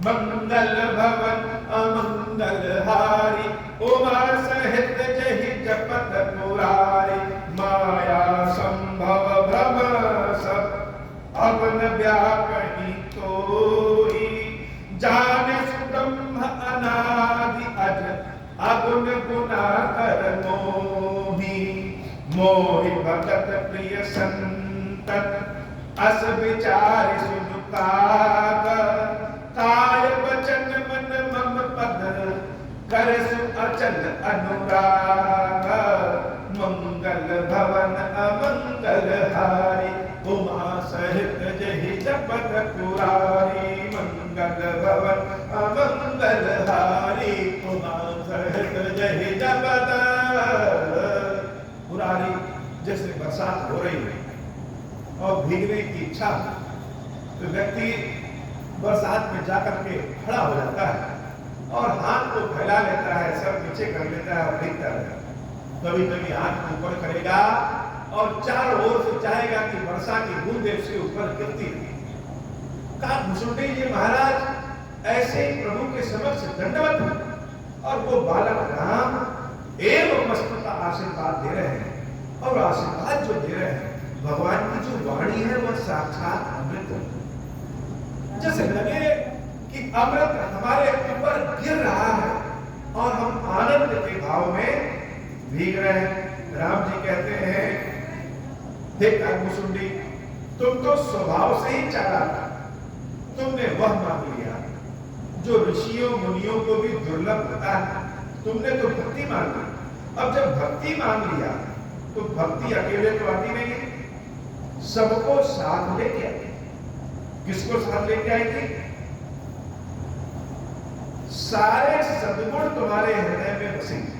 मंगल भवन अमंगल हारी। उमा सहित जहि जपत पुरारी। माया संभव भ्रम सब अब न व्यापही कोई, जाने सुब्रह्म अनादि अज अगुण गुणाकर मोहि। मोहि भगत प्रिय संतत अस विचार सुन काग। काय वचन मन मम पद कर सु अचल अनुराग। मंगल भवन अमंगल हारी, उमा सहित जहि जपत पुरारी। मंगल भवन अमंगल हारी, उमा सहित जहि जपत पुरारी। जैसे बरसात हो रही है और भीगने की इच्छा, तो व्यक्ति बरसात में जाकर के खड़ा हो जाता है और हाथ को फैला लेता है, सर नीचे कर लेता है और भीगता है। कभी कभी हाथ ऊपर करेगा और चारों ओर से चाहेगा कि वर्षा की बूंदें उसके ऊपर गिरती रहे। कहा भुसुंडी जी महाराज ऐसे ही प्रभु के समक्ष दंडवत हैं और वो बालक राम एवं वस्तुता आशीर्वाद दे रहे हैं। और आशीर्वाद जो दे रहे हैं, भगवान की जो वाणी है वह साक्षात अमृत है। जैसे लगे कि अमृत हमारे ऊपर गिर रहा है और हम आनंद के भाव में भीग रहे हैं। राम जी कहते हैं, हे काकभुसुंडी, तुम तो स्वभाव से ही चालाक था, तुमने वह मांग लिया जो ऋषियों मुनियों को भी दुर्लभ होता है। तुमने तो भक्ति मांग ली। अब जब भक्ति मांग लिया तो भक्ति अकेले तो आती नहीं है, सबको साथ लेके आती। किसको साथ लेके आएगी? सारे सद्गुण तुम्हारे हृदय में बसेंगे।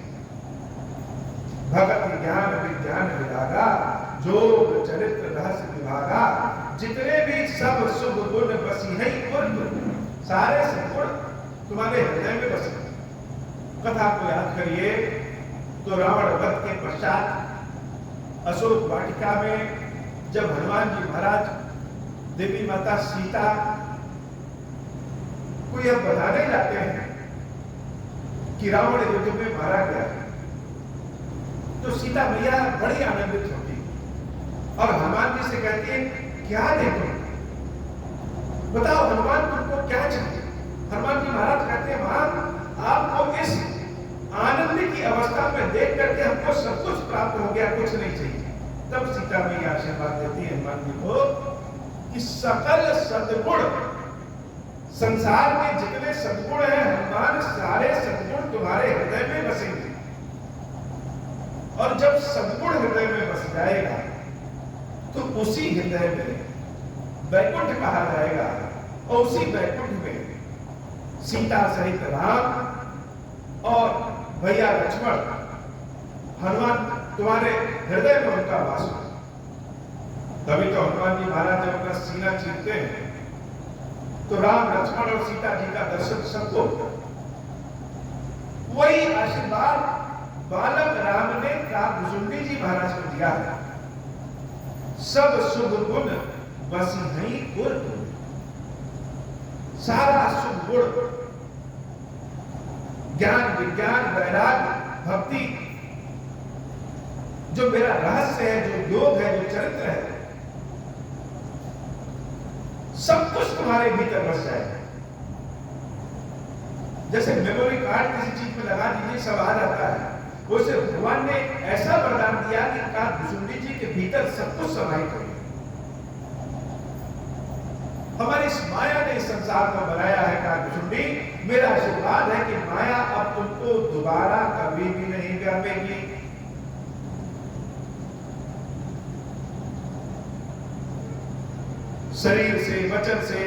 भगत ज्ञान विज्ञान विरागा, जोग चरित्र रहस्य विभागा। जितने भी सब शुभ गुण बसी है सारे सद्गुण तुम्हारे हृदय में बसे। कथा को याद करिए तो रावण वध के पश्चात अशोक वाटिका में जब हनुमान जी महाराज देवी माता सीता को यह बताने जाते हैं कि रावण युद्ध में मारा गया, तो सीता मैया बड़ी आनंदित होती और हनुमान जी से कहती है, क्या देखो, बताओ हनुमान तुमको क्या चाहिए? हनुमान जी महाराज कहते हैं, मां आपको इस आनंद की अवस्था में देख करके हमको सब कुछ प्राप्त हो गया, कुछ नहीं चाहिए। तब सीता मैया आशीर्वाद देती है हनुमान जी को कि सकल सद्गुण, संसार में जितने सद्गुण हैं हनुमान, सारे सद्गुण तुम्हारे हृदय में बसेंगे। और जब सद्गुण हृदय में बस जाएगा तो उसी हृदय में वैकुंठ कहा जाएगा और उसी वैकुंठ में सीता सहित राम और भैया लक्ष्मण, हनुमान तुम्हारे हृदय में उनका वास हो। तभी तो हनुमान जी महाराज जब अपना सीना चीरते हैं तो राम लक्ष्मण और सीता जी का दर्शन सबको होता है। वही आशीर्वाद बालक राम ने काकभुसुंडी जी महाराज को दिया है। सब शुभ गुण बसी नहीं गुण, सारा शुभ गुण, ज्ञान विज्ञान वैराग्य भक्ति जो मेरा रहस्य है, जो योग है, जो चरित्र है, सब कुछ तुम्हारे भीतर बस जाएगा। जैसे मेमोरी कार्ड किसी चीज में लगा दीजिए, सब आ जाता है। उसे भगवान ने ऐसा वरदान दिया कि भुसुंडी जी के भीतर सब कुछ समाहित हो गया। हमारी इस माया ने इस संसार को बनाया है। भुसुंडी, मेरा आशीर्वाद है कि माया अब तुमको दोबारा कभी भी नहीं व्यापेगी। शरीर से, वचन से,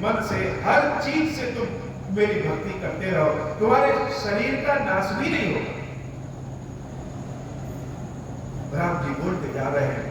मन से, हर चीज से तुम मेरी भक्ति करते रहो, तुम्हारे शरीर का नाश भी नहीं होगा। राम जी बोलते जा रहे हैं,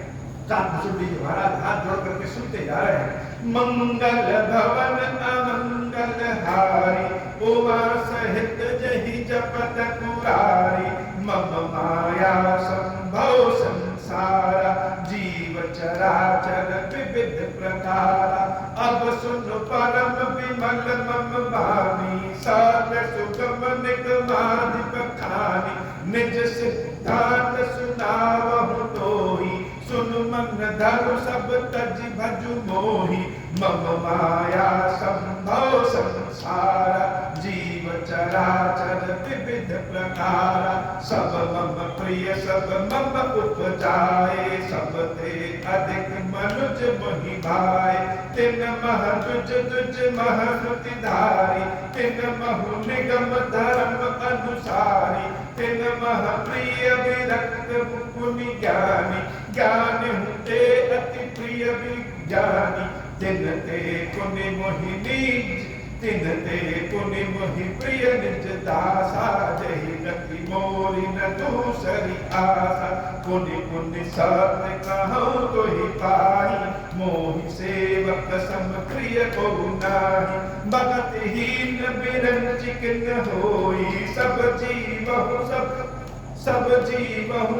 भुसुंडी जी महाराज हाथ जोड़ करके सुनते जा रहे हैं। मंगल भवन अमंगल हारी, उमा सहित जहि जपत पुरारी। मम माया संभव संसारा, जीव चराचर विविध प्रकारा। अब सुन परम विमल मम वाणी, सत सुगम निगमादि बखानी। निज सिद्धांत सुनावहु तोहि, सुन मन धरु सब तज भजु मोहि। मम माया संभव संसारा, जीव चराचर विविध प्रकारा। सब मम प्रिय सब मम उपजाए, सब ते अधिक मनुज मोहि भाए। तिन मह तुज तुज मह श्रुति धारी, तिन महु निगम धर्म अनुसारी। तिन मह प्रिय विरक्त मुनि ज्ञानी, ज्ञान हुते अति प्रिय विज्ञानी। तिन ते पुनि मोहि निज, तिन ते पुनि मोहि प्रिय निज दासा। जहि गति मोरी न दूसरी आसा, पुनि पुनि सत्य कहूँ तो ही पाही। मोहि सेवक सम प्रिय को नाही, भगतिहीन बिरंचिक न होई। सब जीवहु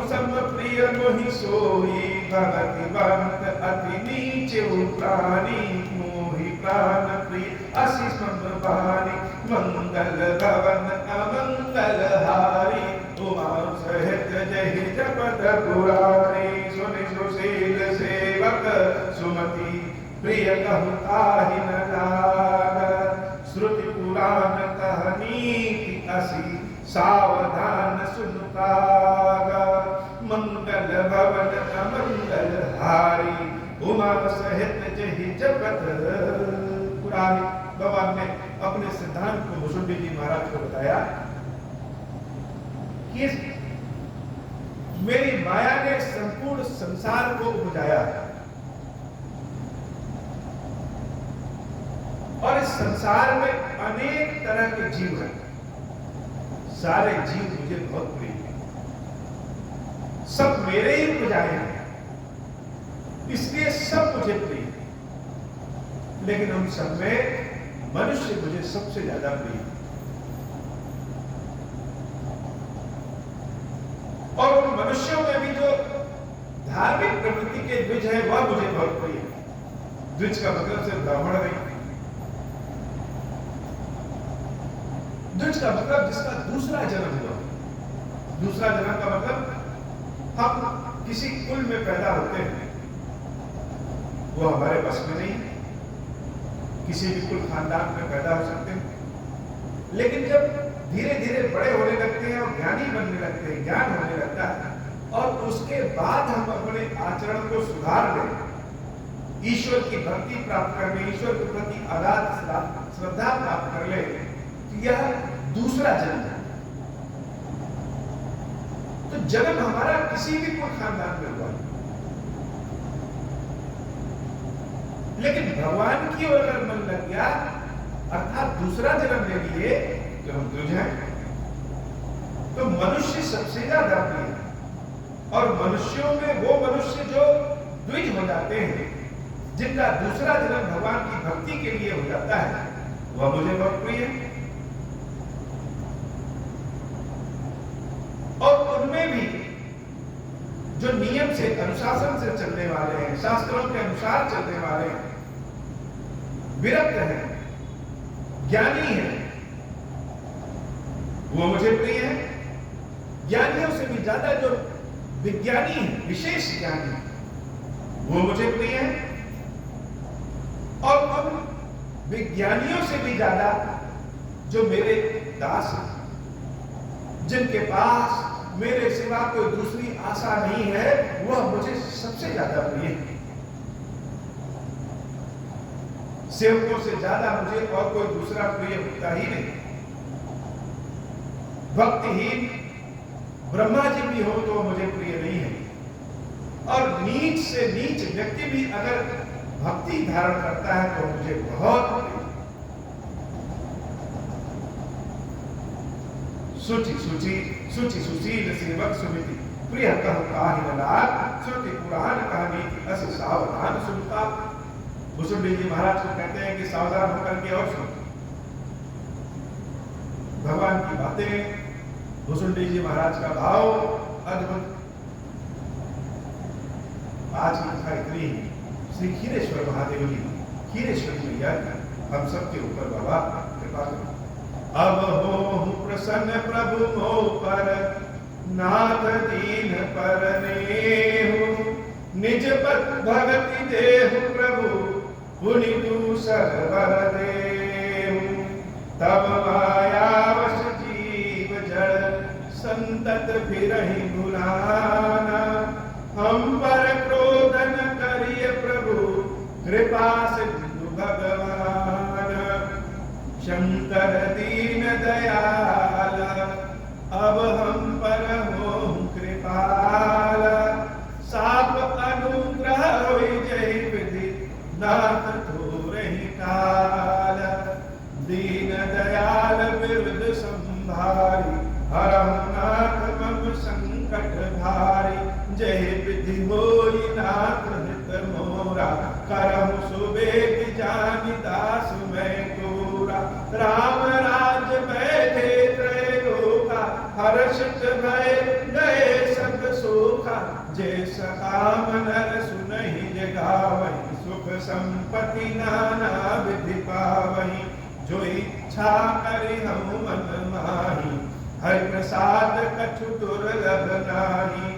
सम प्रिय मोहि सोई। भगतिवंत अति नीच प्राणी, मोहि प्राण प्रिय असिस मम वाणी। मंगल भवन अमंगल हारी, उमा सहित जहि जपत पुरारी। सुनि सुशील सेवक सुमति, प्रिय कहु ताहि न लाग। श्रुति पुराण कहनीति असी, सावधान सुन कागा। मंगल भवन अमंगल हारी, उमा सहित जहि जपत पुरारी। भगवान ने अपने सिद्धांत को भुसुंडी जी महाराज को बताया कि मेरी माया ने संपूर्ण संसार को उपजाया और इस संसार में अनेक तरह के जीव हैं। सारे जीव मुझे बहुत प्रिय हैं, सब मेरे ही उपजाए हैं, इसलिए सब मुझे प्रिय हैं। लेकिन उन सब में मनुष्य मुझे सबसे ज्यादा प्रिय है। और उन मनुष्यों में भी जो धार्मिक प्रवृत्ति के द्विज है वह मुझे बहुत प्रिय है। द्विज का मतलब सिर्फ ब्राह्मण नहीं, द्विज का मतलब जिसका दूसरा जन्म हुआ। दूसरा जन्म का मतलब हम किसी कुल में पैदा होते हैं, वो हमारे बस में नहीं, किसी भी कुल खानदान में पैदा हो सकते हैं। लेकिन जब धीरे धीरे बड़े होने लगते हैं और ज्ञानी बनने लगते हैं, ज्ञान होने लगता है, और उसके बाद हम अपने आचरण को सुधार लें, ईश्वर की भक्ति प्राप्त कर ले, ईश्वर के प्रति अगाध श्रद्धा प्राप्त कर ले, यह दूसरा जन्म है। तो जन्म हमारा किसी भी कुल खानदान में हुआ, लेकिन भगवान की ओर अगर मन लग गया, अर्थात दूसरा जन्म ले लिए, जो हम द्विज हैं, तो मनुष्य सबसे ज्यादा प्रिय है। और मनुष्यों में वो मनुष्य जो द्विज हो जाते हैं, जिनका दूसरा जन्म भगवान की भक्ति के लिए हो जाता है, वह मुझे बहुत प्रिय है। और उनमें भी जो नियम से, अनुशासन से चलने वाले हैं, शास्त्रों के अनुसार चलने वाले हैं, विरक्त हैं, ज्ञानी हैं, वो मुझे प्रिय है। ज्ञानियों से भी ज्यादा जो विज्ञानी है, विशेष ज्ञानी, वो मुझे प्रिय है। और उन विज्ञानियों से भी ज्यादा जो मेरे दास हैं, जिनके पास मेरे सिवा कोई दूसरी आशा नहीं है, वह मुझे सबसे ज्यादा प्रिय है। सेवकों से ज्यादा मुझे और कोई दूसरा प्रिय होता ही नहीं। भक्तिहीन ब्रह्मा जी भी हो तो मुझे प्रिय नहीं है, और नीच से नीच व्यक्ति भी अगर भक्ति धारण करता है तो मुझे बहुत प्रिय। सुचि सुचि सुचि सुशील सेवक सुमिति प्रिय कह काहि लाल श्रुति पुराण कहानी अस सावधान सुनता। भुसुंडी जी महाराज को कहते हैं कि सावधान होकर के और सुनो भगवान की बातें। भुसुंडी जी महाराज का भाव अद्भुत। आज की कथा इतनी ही। श्री खीरेश्वर महादेव जी, खीरेश्वरी मैया हम सबके ऊपर बाबा कृपा करो। अब हो प्रसन्न प्रभु मोह पर, नाथ दीन पर नेहु, निज पद भगति देहु प्रभु, पुनि दूसर वर देहु। तब मायावश जीव जड़, संतत फिरहि भुलाना, हम पर क्रोध न करिय प्रभु, कृपा सिंधु भगवान। शंकर दीन दयाल, अब हम पर हो कृपाल, साप अनुग्रह होई जय विधि, नाथ थोरहि काल। दीन दयाल विरुद्ध संभारी, हरहु नाथ मम संकट भारी। जय विधि होई नाथ हित मोरा, करहु सुबेद जानि दास मैं तोरा। राम राज बैठे त्रैलोका, हर्षित भय गए सब सोखा। जैस काम नर सुनहि जगावहि, सुख संपत्ति नाना विधि पावहि। जो इच्छा करि हूँ मन माही, हरि प्रसाद कछु दुर्लभ नाही।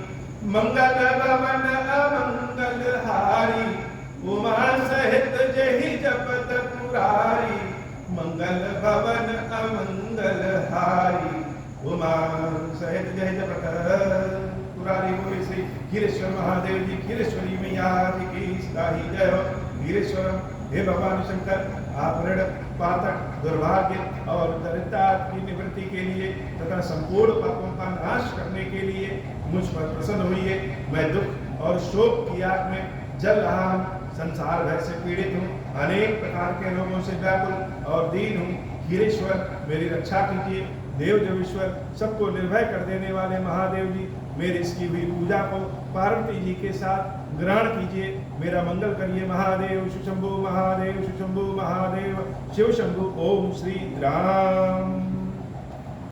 मंगल भवन अमंगल हारी, उमा सहित जहि जपत पुरारी। मंगल भवन अमंगल हारी, उमा सहित जहि जपत पुरारी। बोले श्री खीरेश्वर महादेव जी, खीरेश्वरी मैया की सदाही जय हो। खीरेश्वर हे भगवान शंकर, आप ऋण पातक दुर्भाग्य और दरिद्रता की निवृत्ति के लिए तथा संपूर्ण पापों का नाश करने के लिए मुझ पर प्रसन्न हुई। मैं दुख और शोक की आग में जल रहा हूँ, संसार भय से पीड़ित हूँ, अनेक प्रकार के रोगों से व्याकुल और दीन हूँ। खीरेश्वर मेरी रक्षा कीजिए। देव देवेश्वर, सबको निर्भय कर देने वाले महादेव जी, मेरी इसकी हुई पूजा को पार्वती जी के साथ ग्रहण कीजिए। मेरा मंगल करिए महादेव। शुशंभु महादेव, शुशंभु महादेव, शिव शंभु। ओम श्री राम।